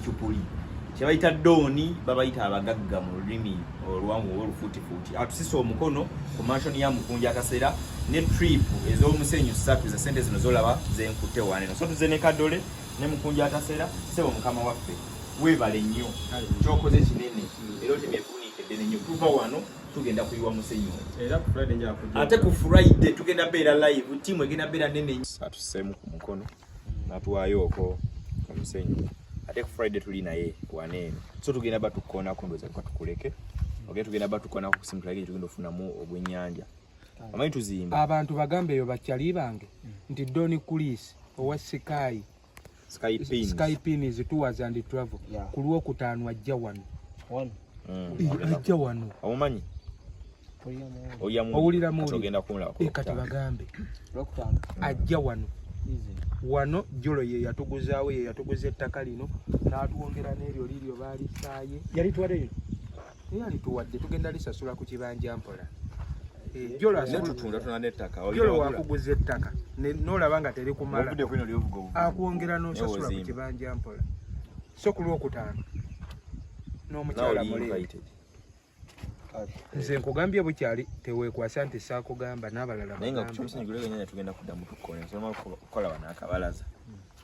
ekikyupuli kyebayita dooni babayita abagagga mu lulimi oluwanvu olufuutifuuti atusisa omukono ku mansioni ya Mukunja Kaseera ne trip ez'omusenyu 3 za sente zino zolaba zenkutte waneno so tuze ne Kadole ne Mukunja Kaseera sebo mukama waffe weebale nnyo kyokoze kinene era otemyefuunikedde nnyo tuva wano tugenda kuyiwa musenyu era ku Friday nja kujja ate ku Friday tugenda beera live timu egenda beera nene atuseemu ku mukono natuwaayo oko omusenyu ate ku Friday tuli naye waneeno so tugenda batukona kundoza kwa tukuleke okay tugenda batukona ku simu tulage tugenda ofunamu ogw'ennyanja amanyi tuzimba abantu bagambe eyo bakyali bange nti Doni Kulis owa Sky Pins tours and travel ku Lwokutaano ajja wano ajja wano omumanyi owulira mu tugenda kumulaba kati bagambe ajja wano jolo ye yatuguzaawo ye yatuguza ettaka lino n'atuwongera n'eryo liryo baalisaaye yali tuwadde tugenda lisasula ku kibanja mpola jolo wakuguza ettaka n'olaba nga teri kumala akuwongera n'osasula ku kibanja mpola so ku Lwokutaano n'omukyala muleete nze nkugambye bukyali teweekwasa nti saakugamba n'abalala naye nga kukimusenyu gulege nyanya tugenda kuddamu tukkoona nsoma kukola bano akabalaza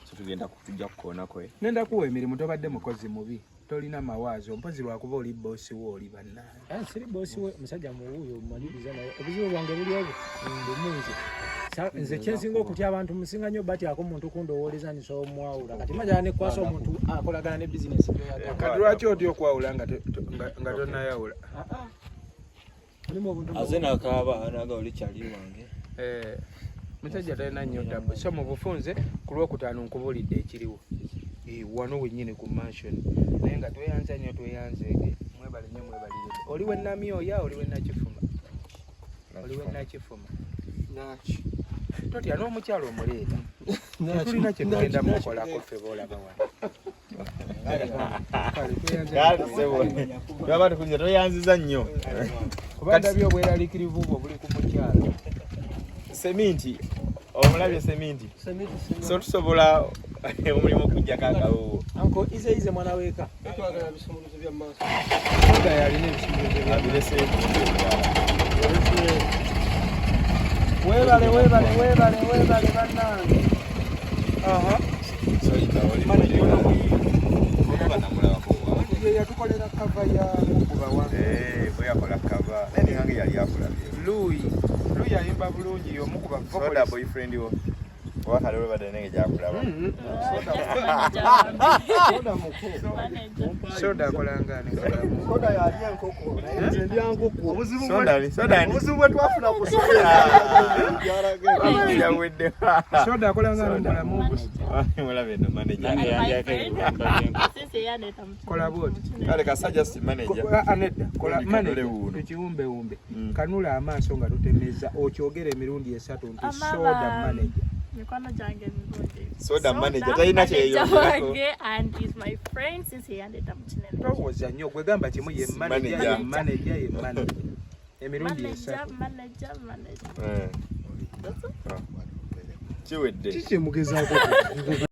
so tugenda tujja kukoonako nenda kuwa emirimu tobadde mukozi mubi tolina mawaazo mpozi lwakuba oli boosi wo oli bannaye siri boosi we musajja muwuyo maliriza naye obuzibu bwange buli obwo mbumunze nze kyensinga okutya abantu musinga nnyo batyako omuntu kundowooleza nisobola omwawula kati majala nekwasa omuntu akolagana ne bizinesi kati lwaki otya okwawula nga tonnayawula aze nakaaba anaga oli kyali wange musajja talina nnyo ddabbo so mu bufunze ku Lwokutaano nkubulidde ekiriwo wano wennyini ku mansion naye nga tweyanza nnyo tweyanzeege mwebale nnyo mwebalire oli we Namyoya oli we Nakifuma totya n'omukyalo omuleeta tulina kye tugenda mukolako ffe boolaba wano tweyanziza nnyo kubanga byobweraliikirivu bwo buli ku mukyalo seminti omulabye seminti so tusobola omulimu okujjako akawuwo anko ize mwana weka twagala bisumuluzo bya maaso oga yalina ebisumuluzo webale bannange yatukolera kava ya mukuba bweyakola kava nenange yali akulabye Lui yayimba bulungi yomukuba soda boyfriend wo wakalolo badenenge jakulaba soda akolangane soda yali enkoko nze ndi ankoko obuzibu bwe twafuna ku soda akolangane mulamu mulabe no manager kola boti kale ka suggest manager anedda kola manager tukiwumbe kanula amaaso nga tutemeza okyogera emirundi 3 nti soda manager soda manager talina kyeyo and he's my friend since he handed up to me. Towooza nnyo gwe gamba kimu ye manager emirundi 3 manager kiwedde kiki mugezaako